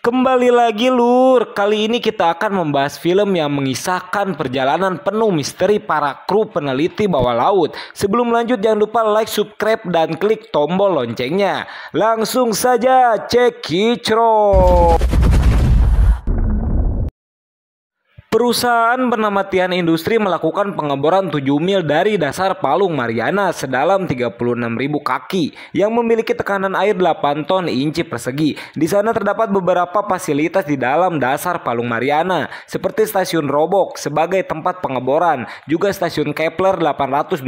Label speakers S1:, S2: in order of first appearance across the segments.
S1: Kembali lagi lur, kali ini kita akan membahas film yang mengisahkan perjalanan penuh misteri para kru peneliti bawah laut. Sebelum lanjut jangan lupa like, subscribe, dan klik tombol loncengnya. Langsung saja cekicro. Perusahaan bernama Tian Industri melakukan pengeboran 7 mil dari dasar Palung Mariana sedalam 36.000 kaki yang memiliki tekanan air 8 ton inci persegi. Di sana terdapat beberapa fasilitas di dalam dasar Palung Mariana seperti stasiun Robock sebagai tempat pengeboran, juga stasiun Kepler 820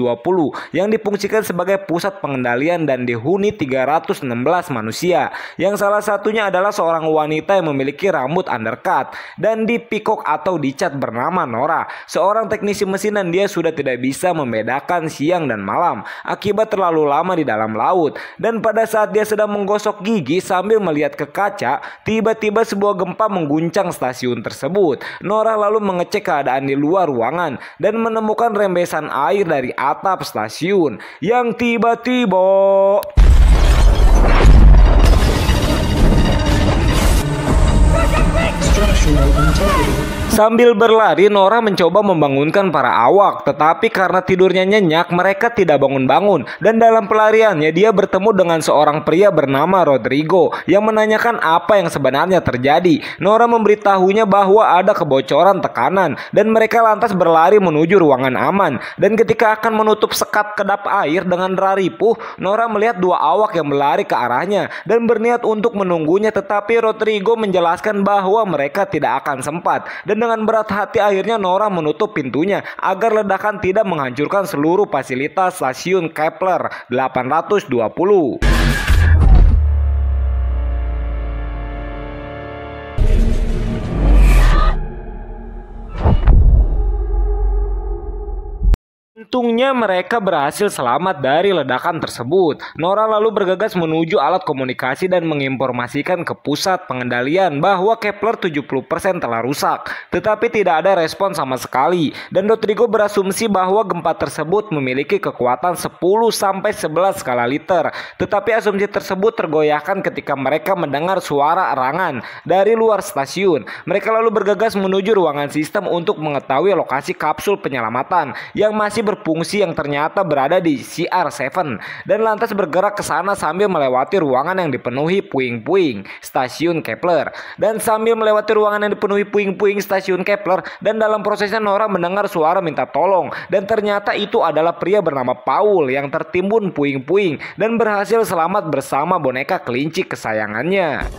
S1: yang difungsikan sebagai pusat pengendalian dan dihuni 316 manusia, yang salah satunya adalah seorang wanita yang memiliki rambut undercut dan dipikok atau dicat bernama Nora, seorang teknisi mesin, dan dia sudah tidak bisa membedakan siang dan malam akibat terlalu lama di dalam laut. Dan pada saat dia sedang menggosok gigi sambil melihat ke kaca, tiba-tiba sebuah gempa mengguncang stasiun tersebut. Nora lalu mengecek keadaan di luar ruangan dan menemukan rembesan air dari atap stasiun yang tiba-tiba sambil berlari, Nora mencoba membangunkan para awak, tetapi karena tidurnya nyenyak, mereka tidak bangun-bangun. Dan dalam pelariannya, dia bertemu dengan seorang pria bernama Rodrigo yang menanyakan apa yang sebenarnya terjadi. Nora memberitahunya bahwa ada kebocoran tekanan dan mereka lantas berlari menuju ruangan aman. Dan ketika akan menutup sekat kedap air dengan raripuh, Nora melihat dua awak yang berlari ke arahnya dan berniat untuk menunggunya, tetapi Rodrigo menjelaskan bahwa mereka tidak akan sempat. Dan dengan berat hati akhirnya Nora menutup pintunya agar ledakan tidak menghancurkan seluruh fasilitas stasiun Kepler 820. Untungnya mereka berhasil selamat dari ledakan tersebut. Nora lalu bergegas menuju alat komunikasi dan menginformasikan ke pusat pengendalian bahwa Kepler 70% telah rusak, tetapi tidak ada respon sama sekali. Dan Rodrigo berasumsi bahwa gempa tersebut memiliki kekuatan 10-11 skala liter. Tetapi asumsi tersebut tergoyahkan ketika mereka mendengar suara erangan dari luar stasiun. Mereka lalu bergegas menuju ruangan sistem untuk mengetahui lokasi kapsul penyelamatan yang masih berfungsi, yang ternyata berada di CR7, dan lantas bergerak ke sana sambil melewati ruangan yang dipenuhi puing-puing stasiun Kepler. Dan sambil melewati ruangan yang dipenuhi puing-puing stasiun Kepler, dan dalam prosesnya Nora mendengar suara minta tolong, dan ternyata itu adalah pria bernama Paul yang tertimbun puing-puing dan berhasil selamat bersama boneka kelinci kesayangannya.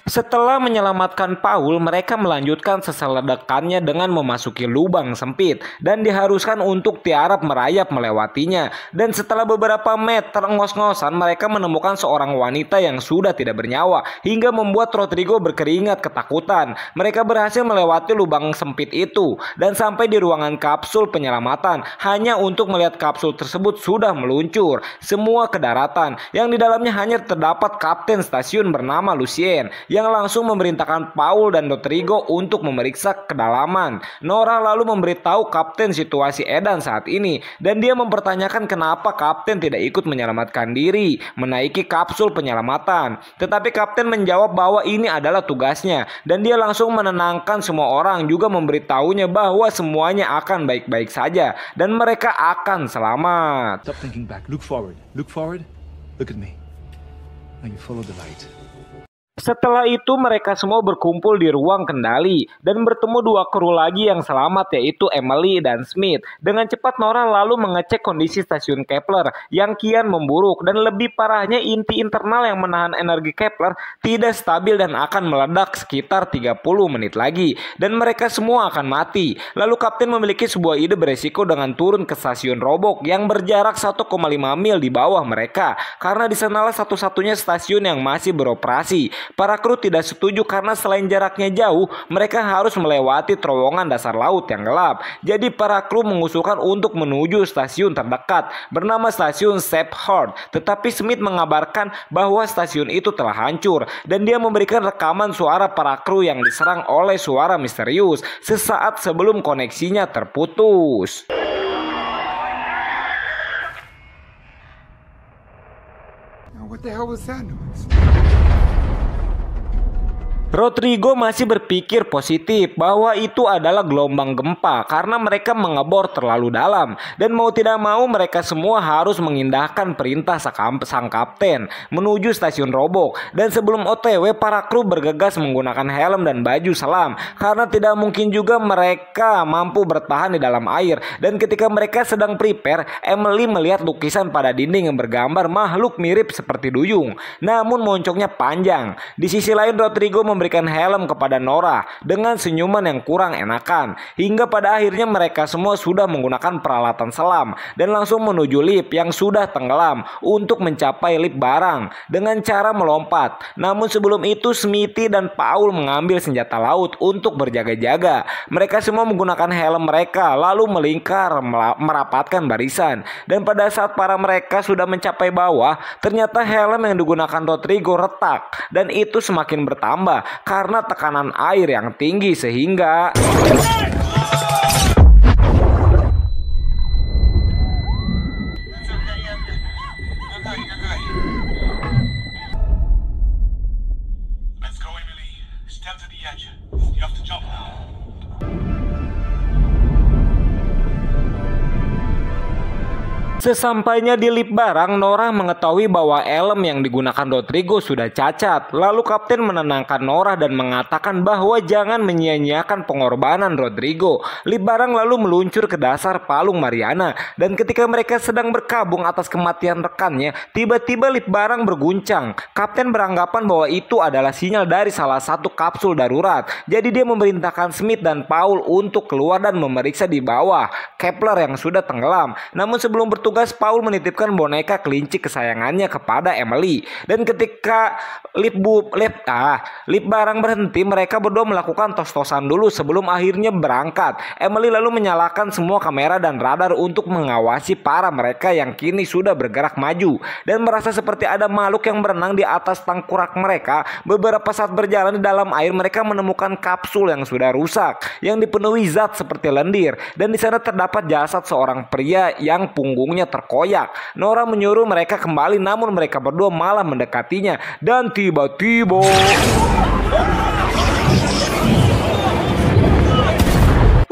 S1: Setelah menyelamatkan Paul, mereka melanjutkan seseledakannya dengan memasuki lubang sempit dan diharuskan untuk tiarap merayap melewatinya. Dan setelah beberapa meter ngos-ngosan, mereka menemukan seorang wanita yang sudah tidak bernyawa hingga membuat Rodrigo berkeringat ketakutan. Mereka berhasil melewati lubang sempit itu dan sampai di ruangan kapsul penyelamatan hanya untuk melihat kapsul tersebut sudah meluncur semua ke daratan, yang di dalamnya hanya terdapat kapten stasiun bernama Lucien yang langsung memerintahkan Paul dan Rodrigo untuk memeriksa kedalaman. Nora lalu memberitahu kapten situasi edan saat ini dan dia mempertanyakan kenapa kapten tidak ikut menyelamatkan diri menaiki kapsul penyelamatan. Tetapi kapten menjawab bahwa ini adalah tugasnya dan dia langsung menenangkan semua orang, juga memberitahunya bahwa semuanya akan baik-baik saja dan mereka akan selamat.
S2: Stop thinking back. Look forward. Look forward. Look at me. Now you follow the light.
S1: Setelah itu mereka semua berkumpul di ruang kendali dan bertemu dua kru lagi yang selamat, yaitu Emily dan Smith. Dengan cepat Nora lalu mengecek kondisi stasiun Kepler yang kian memburuk, dan lebih parahnya inti internal yang menahan energi Kepler tidak stabil dan akan meledak sekitar 30 menit lagi dan mereka semua akan mati. Lalu kapten memiliki sebuah ide beresiko dengan turun ke stasiun Robock yang berjarak 1,5 mil di bawah mereka, karena di sanalah satu-satunya stasiun yang masih beroperasi. Para kru tidak setuju karena selain jaraknya jauh, mereka harus melewati terowongan dasar laut yang gelap. Jadi para kru mengusulkan untuk menuju stasiun terdekat bernama stasiun Shepherd. Tetapi Smith mengabarkan bahwa stasiun itu telah hancur dan dia memberikan rekaman suara para kru yang diserang oleh suara misterius sesaat sebelum koneksinya terputus.
S2: What the hell was that noise?
S1: Rodrigo masih berpikir positif bahwa itu adalah gelombang gempa karena mereka mengebor terlalu dalam dan mau tidak mau mereka semua harus mengindahkan perintah sang kapten menuju stasiun Robock. Dan sebelum OTW, para kru bergegas menggunakan helm dan baju selam karena tidak mungkin juga mereka mampu bertahan di dalam air. Dan ketika mereka sedang prepare, Emily melihat lukisan pada dinding yang bergambar makhluk mirip seperti duyung, namun moncongnya panjang. Di sisi lain, Rodrigo memberikan helm kepada Nora dengan senyuman yang kurang enakan, hingga pada akhirnya mereka semua sudah menggunakan peralatan selam dan langsung menuju lift yang sudah tenggelam untuk mencapai lift barang dengan cara melompat. Namun sebelum itu Smithy dan Paul mengambil senjata laut untuk berjaga-jaga. Mereka semua menggunakan helm mereka lalu melingkar merapatkan barisan, dan pada saat para mereka sudah mencapai bawah, ternyata helm yang digunakan Rodrigo retak dan itu semakin bertambah karena tekanan air yang tinggi sehingga
S3: Let's go, Emily. Step to the edge. You have to jump now.
S1: Sesampainya di lift barang, Nora mengetahui bahwa helm yang digunakan Rodrigo sudah cacat. Lalu kapten menenangkan Nora dan mengatakan bahwa jangan menyia-nyiakan pengorbanan Rodrigo. Lift barang lalu meluncur ke dasar palung Mariana, dan ketika mereka sedang berkabung atas kematian rekannya, tiba-tiba lift barang berguncang. Kapten beranggapan bahwa itu adalah sinyal dari salah satu kapsul darurat. Jadi dia memerintahkan Smith dan Paul untuk keluar dan memeriksa di bawah Kepler yang sudah tenggelam. Namun sebelum bertugas, Paul menitipkan boneka kelinci kesayangannya kepada Emily. Dan ketika lift barang berhenti, mereka berdua melakukan tos-tosan dulu sebelum akhirnya berangkat. Emily lalu menyalakan semua kamera dan radar untuk mengawasi para mereka yang kini sudah bergerak maju dan merasa seperti ada makhluk yang berenang di atas tengkorak mereka. Beberapa saat berjalan di dalam air, mereka menemukan kapsul yang sudah rusak yang dipenuhi zat seperti lendir, dan di sana terdapat jasad seorang pria yang punggungnya terkoyak. Nora menyuruh mereka kembali, namun mereka berdua malah mendekatinya dan tiba-tiba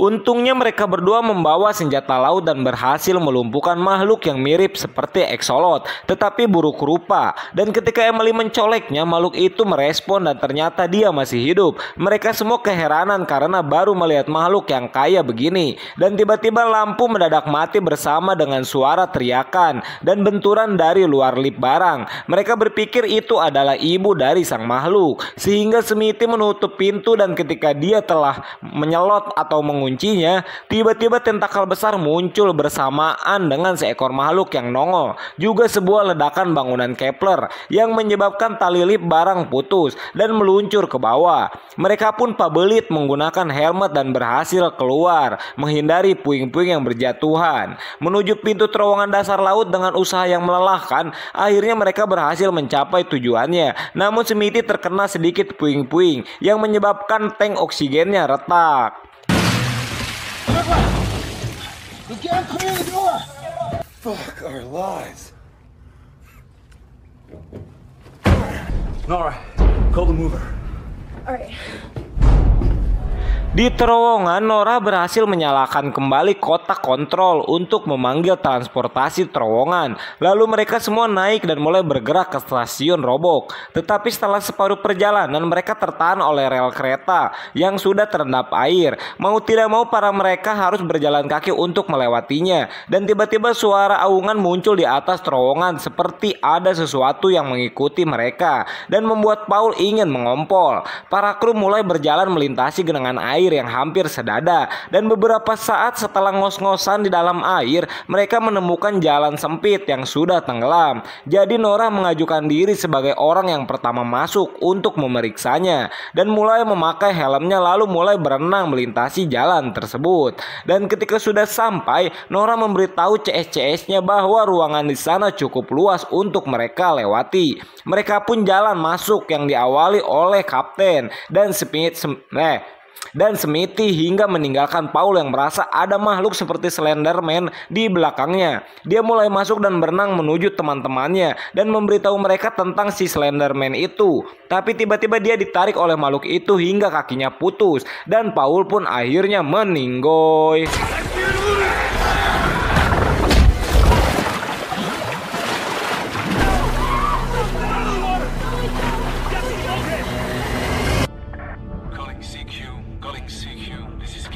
S1: untungnya mereka berdua membawa senjata laut dan berhasil melumpuhkan makhluk yang mirip seperti Axolot tetapi buruk rupa. Dan ketika Emily mencoleknya, makhluk itu merespon dan ternyata dia masih hidup. Mereka semua keheranan karena baru melihat makhluk yang kaya begini. Dan tiba-tiba lampu mendadak mati bersama dengan suara teriakan dan benturan dari luar lift barang. Mereka berpikir itu adalah ibu dari sang makhluk, sehingga Smithy menutup pintu, dan ketika dia telah menyelot atau menguncinya, tiba-tiba tentakel besar muncul bersamaan dengan seekor makhluk yang nongol. Juga sebuah ledakan bangunan Kepler yang menyebabkan tali lift barang putus dan meluncur ke bawah. Mereka pun pabelit menggunakan helmet dan berhasil keluar menghindari puing-puing yang berjatuhan. Menuju pintu terowongan dasar laut dengan usaha yang melelahkan, akhirnya mereka berhasil mencapai tujuannya. Namun Smithy terkena sedikit puing-puing yang menyebabkan tank oksigennya retak.
S3: We can't clear the door.
S2: Fuck our lives. Nora, call the mover.
S4: All right.
S1: Di terowongan, Nora berhasil menyalakan kembali kotak kontrol untuk memanggil transportasi terowongan. Lalu mereka semua naik dan mulai bergerak ke stasiun Robock. Tetapi setelah separuh perjalanan, mereka tertahan oleh rel kereta yang sudah terendam air. Mau tidak mau para mereka harus berjalan kaki untuk melewatinya. Dan tiba-tiba suara aungan muncul di atas terowongan seperti ada sesuatu yang mengikuti mereka dan membuat Paul ingin mengompol. Para kru mulai berjalan melintasi genangan air air yang hampir sedada. Dan beberapa saat setelah ngos-ngosan di dalam air, mereka menemukan jalan sempit yang sudah tenggelam. Jadi Nora mengajukan diri sebagai orang yang pertama masuk untuk memeriksanya dan mulai memakai helmnya lalu mulai berenang melintasi jalan tersebut. Dan ketika sudah sampai, Nora memberitahu CS-CS-nya bahwa ruangan di sana cukup luas untuk mereka lewati. Mereka pun jalan masuk yang diawali oleh Kapten dan Smithy hingga meninggalkan Paul yang merasa ada makhluk seperti Slenderman di belakangnya. Dia mulai masuk dan berenang menuju teman-temannya dan memberitahu mereka tentang si Slenderman itu. Tapi tiba-tiba dia ditarik oleh makhluk itu hingga kakinya putus dan Paul pun akhirnya meninggoy.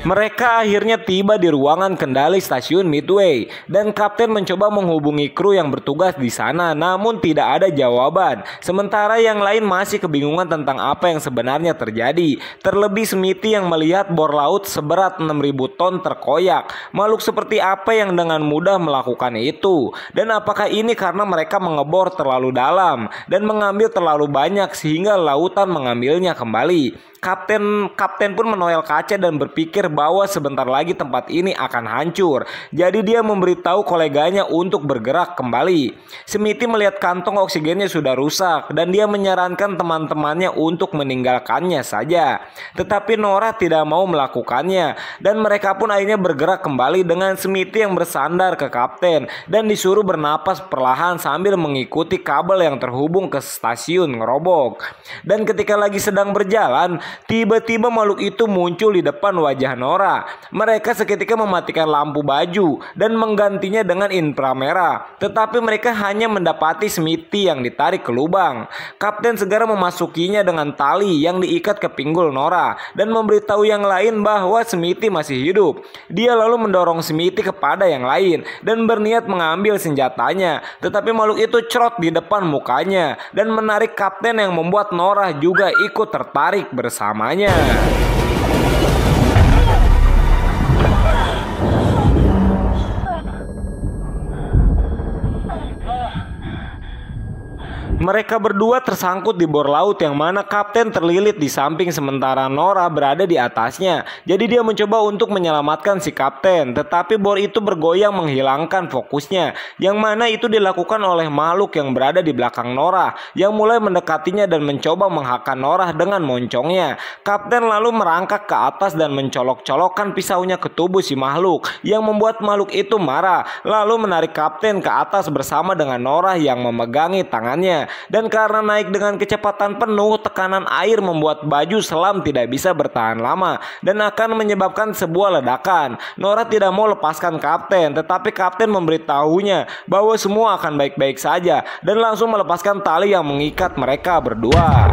S1: Mereka akhirnya tiba di ruangan kendali stasiun Midway dan Kapten mencoba menghubungi kru yang bertugas di sana, namun tidak ada jawaban. Sementara yang lain masih kebingungan tentang apa yang sebenarnya terjadi. Terlebih Smithy yang melihat bor laut seberat 6.000 ton terkoyak. Makhluk seperti apa yang dengan mudah melakukan itu? Dan apakah ini karena mereka mengebor terlalu dalam dan mengambil terlalu banyak sehingga lautan mengambilnya kembali? Kapten pun menoel kaca dan berpikir bahwa sebentar lagi tempat ini akan hancur. Jadi dia memberitahu koleganya untuk bergerak kembali. Smithy melihat kantong oksigennya sudah rusak dan dia menyarankan teman-temannya untuk meninggalkannya saja. Tetapi Nora tidak mau melakukannya dan mereka pun akhirnya bergerak kembali dengan Smithy yang bersandar ke Kapten dan disuruh bernapas perlahan sambil mengikuti kabel yang terhubung ke stasiun ngerobok. Dan ketika lagi sedang berjalan, tiba-tiba makhluk itu muncul di depan wajah Nora. Mereka seketika mematikan lampu baju dan menggantinya dengan inframerah. Tetapi mereka hanya mendapati Smithy yang ditarik ke lubang. Kapten segera memasukinya dengan tali yang diikat ke pinggul Nora dan memberitahu yang lain bahwa Smithy masih hidup. Dia lalu mendorong Smithy kepada yang lain dan berniat mengambil senjatanya. Tetapi makhluk itu cerot di depan mukanya dan menarik Kapten yang membuat Nora juga ikut tertarik bersamanya. Mereka berdua tersangkut di bor laut yang mana Kapten terlilit di samping sementara Nora berada di atasnya. Jadi dia mencoba untuk menyelamatkan si Kapten, tetapi bor itu bergoyang menghilangkan fokusnya, yang mana itu dilakukan oleh makhluk yang berada di belakang Nora yang mulai mendekatinya dan mencoba menghakkan Nora dengan moncongnya. Kapten lalu merangkak ke atas dan mencolok-colokkan pisaunya ke tubuh si makhluk yang membuat makhluk itu marah, lalu menarik Kapten ke atas bersama dengan Nora yang memegangi tangannya. Dan karena naik dengan kecepatan penuh, tekanan air membuat baju selam tidak bisa bertahan lama dan akan menyebabkan sebuah ledakan. Nora tidak mau lepaskan Kapten, tetapi Kapten memberitahunya bahwa semua akan baik-baik saja dan langsung melepaskan tali yang mengikat mereka berdua.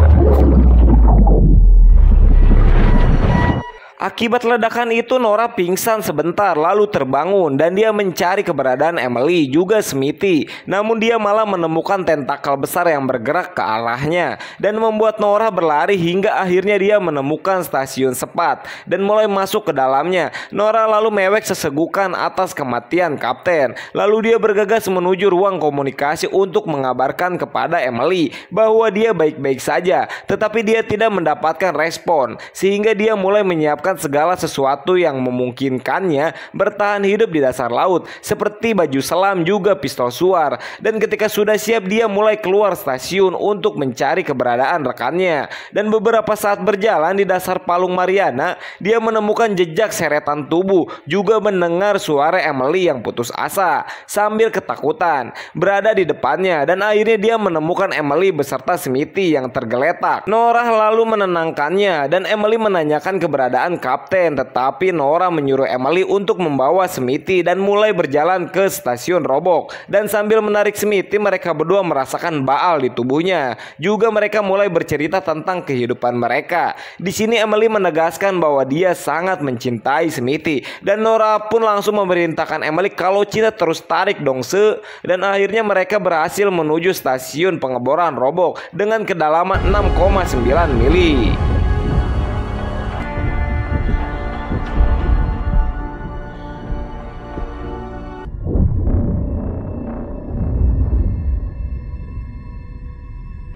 S1: Akibat ledakan itu Nora pingsan sebentar lalu terbangun dan dia mencari keberadaan Emily juga Smithy. Namun dia malah menemukan tentakel besar yang bergerak ke arahnya dan membuat Nora berlari hingga akhirnya dia menemukan stasiun Sepat dan mulai masuk ke dalamnya. Nora lalu mewek sesegukan atas kematian Kapten. Lalu dia bergegas menuju ruang komunikasi untuk mengabarkan kepada Emily bahwa dia baik-baik saja, tetapi dia tidak mendapatkan respon sehingga dia mulai menyiapkan segala sesuatu yang memungkinkannya bertahan hidup di dasar laut seperti baju selam juga pistol suar. Dan ketika sudah siap dia mulai keluar stasiun untuk mencari keberadaan rekannya. Dan beberapa saat berjalan di dasar Palung Mariana, dia menemukan jejak seretan tubuh, juga mendengar suara Emily yang putus asa sambil ketakutan berada di depannya. Dan akhirnya dia menemukan Emily beserta Smithy yang tergeletak. Nora lalu menenangkannya dan Emily menanyakan keberadaan Kapten, tetapi Nora menyuruh Emily untuk membawa Smithy dan mulai berjalan ke stasiun Robok. Dan sambil menarik Smithy, mereka berdua merasakan baal di tubuhnya. Juga mereka mulai bercerita tentang kehidupan mereka. Di sini Emily menegaskan bahwa dia sangat mencintai Smithy dan Nora pun langsung memerintahkan Emily kalau cinta terus tarik dong se. Dan akhirnya mereka berhasil menuju stasiun pengeboran Robok dengan kedalaman 6,9 mili.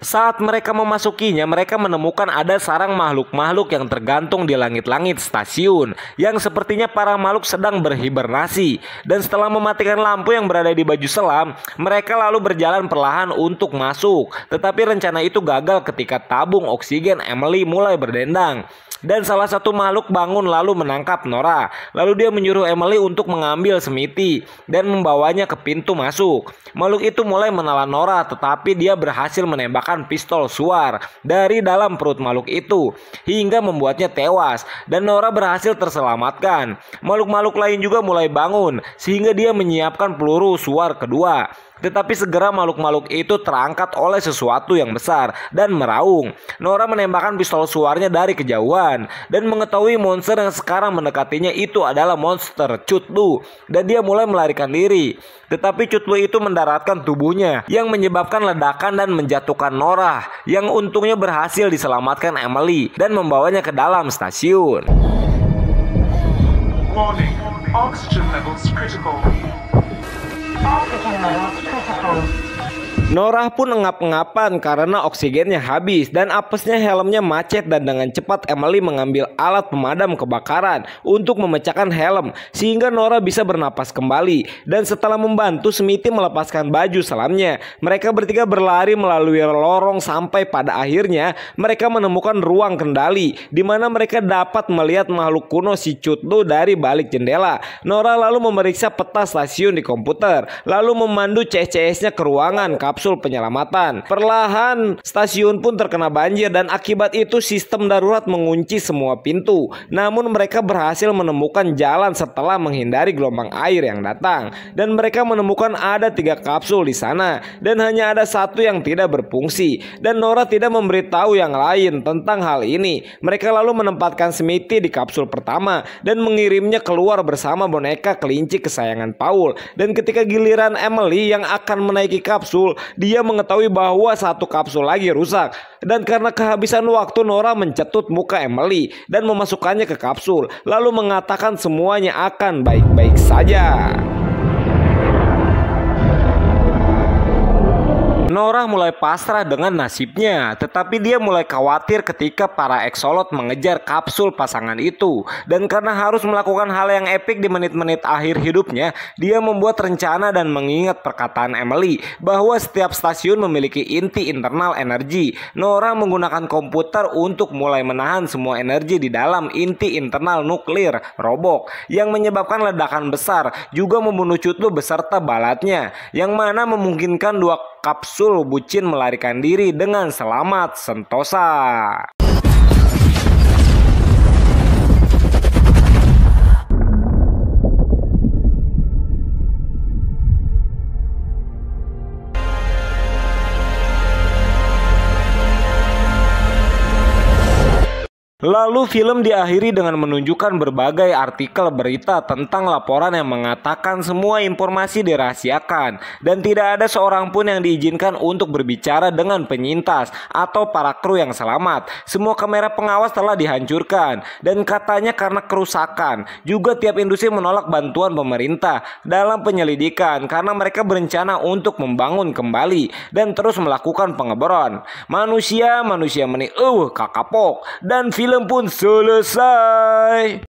S1: Saat mereka memasukinya, mereka menemukan ada sarang makhluk-makhluk yang tergantung di langit-langit stasiun, yang sepertinya para makhluk sedang berhibernasi. Dan setelah mematikan lampu yang berada di baju selam, mereka lalu berjalan perlahan untuk masuk. Tetapi rencana itu gagal ketika tabung oksigen Emily mulai berdendang. Dan salah satu makhluk bangun lalu menangkap Nora. Lalu dia menyuruh Emily untuk mengambil semiti dan membawanya ke pintu masuk. Makhluk itu mulai menelan Nora, tetapi dia berhasil menembakkan pistol suar dari dalam perut makhluk itu hingga membuatnya tewas, dan Nora berhasil terselamatkan. Makhluk-makhluk lain juga mulai bangun sehingga dia menyiapkan peluru suar kedua. Tetapi segera makhluk-makhluk itu terangkat oleh sesuatu yang besar dan meraung. Nora menembakkan pistol suarnya dari kejauhan dan mengetahui monster yang sekarang mendekatinya itu adalah monster Cutlu, dan dia mulai melarikan diri. Tetapi Cutlu itu mendaratkan tubuhnya yang menyebabkan ledakan dan menjatuhkan Nora, yang untungnya berhasil diselamatkan Emily dan membawanya ke dalam stasiun.
S3: Warning, oxygen levels critical.
S1: Nora pun engap-engapan karena oksigennya habis dan apesnya helmnya macet, dan dengan cepat Emily mengambil alat pemadam kebakaran untuk memecahkan helm sehingga Nora bisa bernapas kembali. Dan setelah membantu Smithy melepaskan baju selamnya, mereka bertiga berlari melalui lorong sampai pada akhirnya mereka menemukan ruang kendali di mana mereka dapat melihat makhluk kuno si Cutlu dari balik jendela. Nora lalu memeriksa peta stasiun di komputer, lalu memandu CCS-nya ke ruangan kapsul penyelamatan. Perlahan stasiun pun terkena banjir dan akibat itu sistem darurat mengunci semua pintu. Namun mereka berhasil menemukan jalan setelah menghindari gelombang air yang datang, dan mereka menemukan ada 3 kapsul di sana dan hanya ada satu yang tidak berfungsi, dan Nora tidak memberitahu yang lain tentang hal ini. Mereka lalu menempatkan Smithy di kapsul pertama dan mengirimnya keluar bersama boneka kelinci kesayangan Paul. Dan ketika giliran Emily yang akan menaiki kapsul, dia mengetahui bahwa satu kapsul lagi rusak, dan karena kehabisan waktu Nora mencetut muka Emily dan memasukkannya ke kapsul, lalu mengatakan semuanya akan baik-baik saja. Nora mulai pasrah dengan nasibnya, tetapi dia mulai khawatir ketika para Exolot mengejar kapsul pasangan itu. Dan karena harus melakukan hal yang epik di menit-menit akhir hidupnya, dia membuat rencana dan mengingat perkataan Emily bahwa setiap stasiun memiliki inti internal energi. Nora menggunakan komputer untuk mulai menahan semua energi di dalam inti internal nuklir Robock yang menyebabkan ledakan besar, juga membunuh Cutlu beserta balatnya, yang mana memungkinkan 2 kapsul bucin melarikan diri dengan selamat sentosa. Lalu film diakhiri dengan menunjukkan berbagai artikel berita tentang laporan yang mengatakan semua informasi dirahasiakan dan tidak ada seorang pun yang diizinkan untuk berbicara dengan penyintas atau para kru yang selamat. Semua kamera pengawas telah dihancurkan dan katanya karena kerusakan. Juga tiap industri menolak bantuan pemerintah dalam penyelidikan karena mereka berencana untuk membangun kembali dan terus melakukan pengeboran. Manusia meni kakapok, dan film pun selesai.